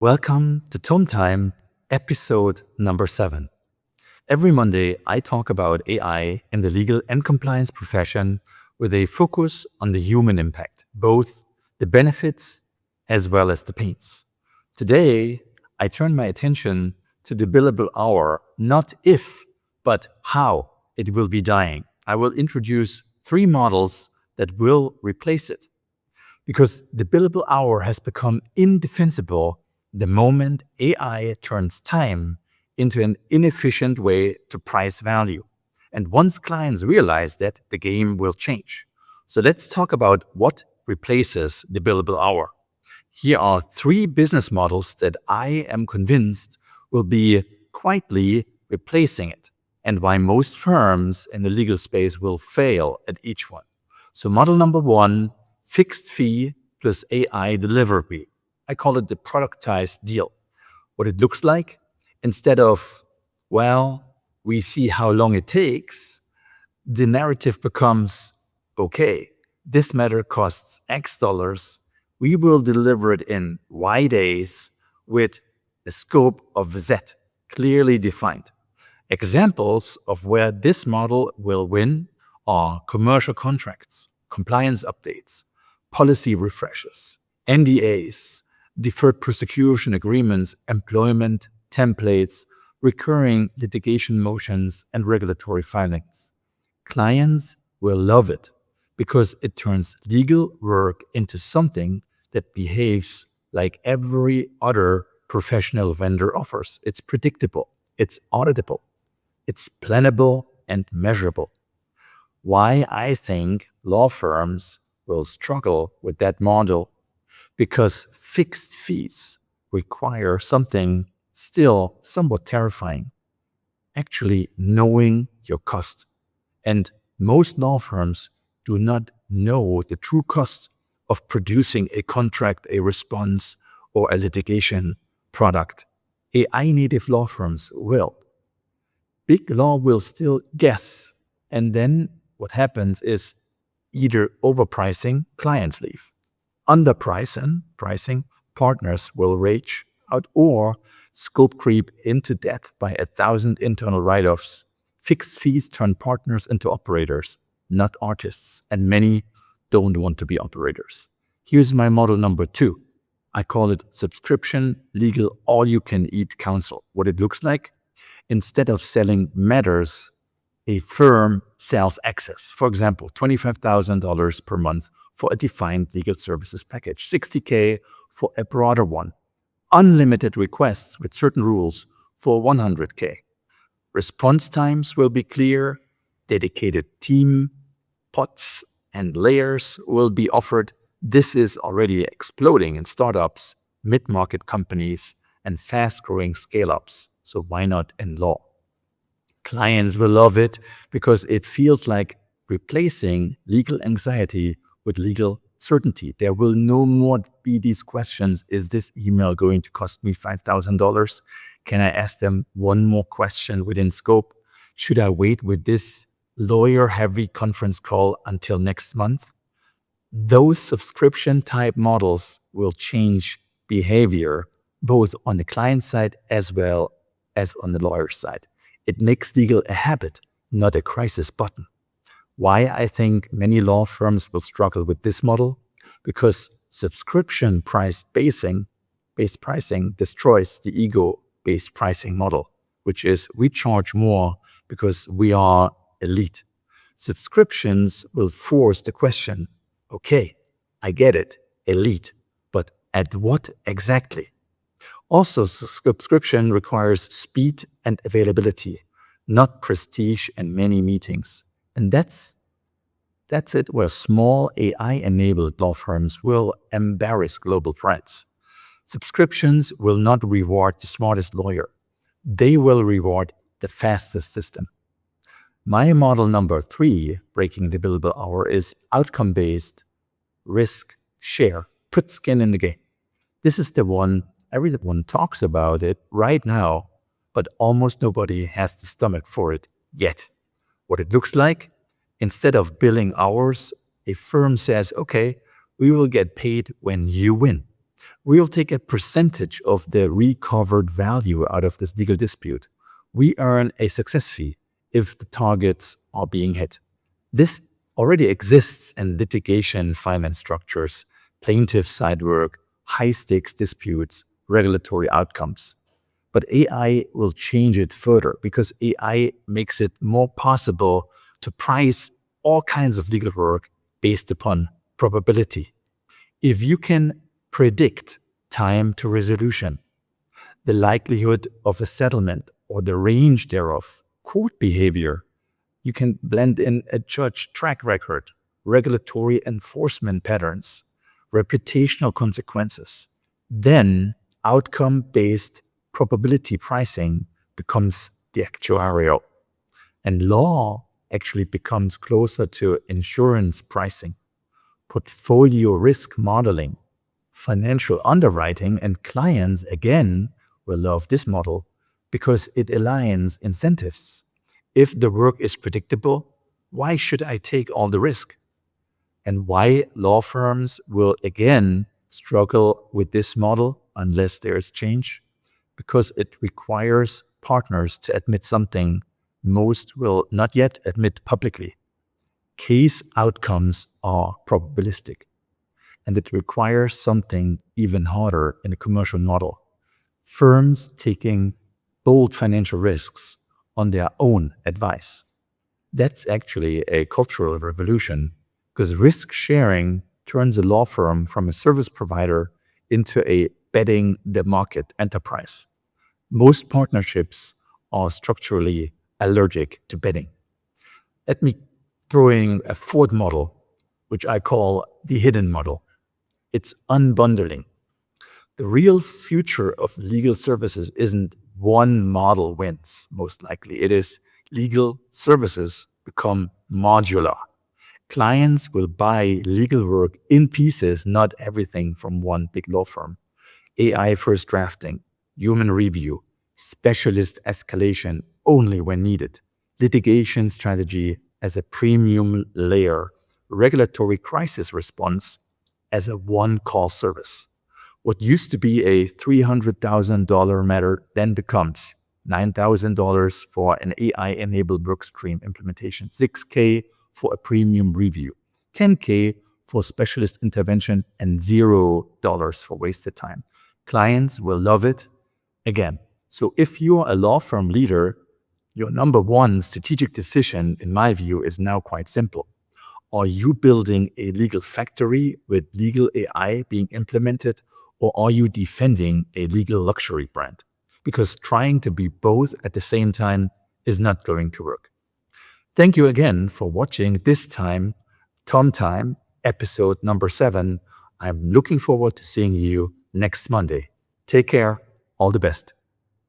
Welcome to Tome Time, episode number 7. Every Monday, I talk about AI in the legal and compliance profession with a focus on the human impact, both the benefits as well as the pains. Today, I turn my attention to the billable hour, not if, but how it will be dying. I will introduce 3 models that will replace it. Because the billable hour has become indefensible the moment AI turns time into an inefficient way to price value. And once clients realize that, the game will change. So let's talk about what replaces the billable hour. Here are 3 business models that I am convinced will be quietly replacing it, and why most firms in the legal space will fail at each one. So model number 1, fixed fee plus AI delivery. I call it the productized deal. What it looks like, instead of, we see how long it takes, the narrative becomes, okay, this matter costs X dollars. We will deliver it in Y days with a scope of Z clearly defined. Examples of where this model will win are commercial contracts, compliance updates, policy refreshes, NDAs, deferred prosecution agreements, employment templates, recurring litigation motions, and regulatory filings. Clients will love it because it turns legal work into something that behaves like every other professional vendor offers. It's predictable, it's auditable, it's plannable and measurable. Why I think law firms will struggle with that model? Because fixed fees require something still somewhat terrifying, actually knowing your cost. And most law firms do not know the true cost of producing a contract, a response, or a litigation product. AI-native law firms will. Big law will still guess. And then what happens is either overpricing, clients leave. Underpricing, partners will rage out, or scope creep into debt by 1,000 internal write-offs. Fixed fees turn partners into operators, not artists, and many don't want to be operators. Here's my model number 2. I call it subscription legal all-you-can-eat counsel. What it looks like? Instead of selling matters, a firm sells access. For example, $25,000 per month for a defined legal services package, $60K for a broader one, unlimited requests with certain rules for $100K. Response times will be clear, dedicated team pots and layers will be offered. This is already exploding in startups, mid-market companies, and fast-growing scale-ups. So why not in law? Clients will love it because it feels like replacing legal anxiety with legal certainty. There will no more be these questions. Is this email going to cost me $5,000? Can I ask them one more question within scope? Should I wait with this lawyer-heavy conference call until next month? Those subscription-type models will change behavior, both on the client side as well as on the lawyer side. It makes legal a habit, not a crisis button. Why I think many law firms will struggle with this model? Because subscription-based pricing destroys the ego-based pricing model, which is we charge more because we are elite. Subscriptions will force the question, okay, I get it, elite, but at what exactly? Also, subscription requires speed and availability, not prestige and many meetings. And that's it where small AI-enabled law firms will embarrass global brands. Subscriptions will not reward the smartest lawyer. They will reward the fastest system. My model number 3, breaking the billable hour, is outcome-based risk share. Put skin in the game. This is the one everyone talks about it right now, but almost nobody has the stomach for it yet. What it looks like? Instead of billing hours, a firm says, okay, we will get paid when you win. We'll take a percentage of the recovered value out of this legal dispute. We earn a success fee if the targets are being hit. This already exists in litigation finance structures, plaintiff side work, high stakes disputes, regulatory outcomes. But AI will change it further because AI makes it more possible to price all kinds of legal work based upon probability. If you can predict time to resolution, the likelihood of a settlement or the range thereof, court behavior, you can blend in a judge track record, regulatory enforcement patterns, reputational consequences. Then outcome-based probability pricing becomes the actuarial. And law actually becomes closer to insurance pricing, portfolio risk modeling, financial underwriting, and clients, again, will love this model because it aligns incentives. If the work is predictable, why should I take all the risk? And why law firms will again struggle with this model unless there's change? Because it requires partners to admit something most will not yet admit publicly. Case outcomes are probabilistic, and it requires something even harder in a commercial model. Firms taking bold financial risks on their own advice. That's actually a cultural revolution because risk sharing turns a law firm from a service provider into a betting the market enterprise. Most partnerships are structurally allergic to betting. Let me throw in a fourth model, which I call the hidden model. It's unbundling. The real future of legal services isn't one model wins, most likely. It is legal services become modular. Clients will buy legal work in pieces, not everything from one big law firm. AI first drafting, human review, specialist escalation only when needed, litigation strategy as a premium layer, regulatory crisis response as a one-call service. What used to be a $300,000 matter then becomes $9,000 for an AI-enabled workstream implementation, $6K for a premium review, $10K for specialist intervention, and $0 for wasted time. Clients will love it again. So if you're a law firm leader, your number one strategic decision, in my view, is now quite simple. Are you building a legal factory with legal AI being implemented, or are you defending a legal luxury brand? Because trying to be both at the same time is not going to work. Thank you again for watching this time, Tom Time, episode number 7. I'm looking forward to seeing you next Monday. Take care. All the best.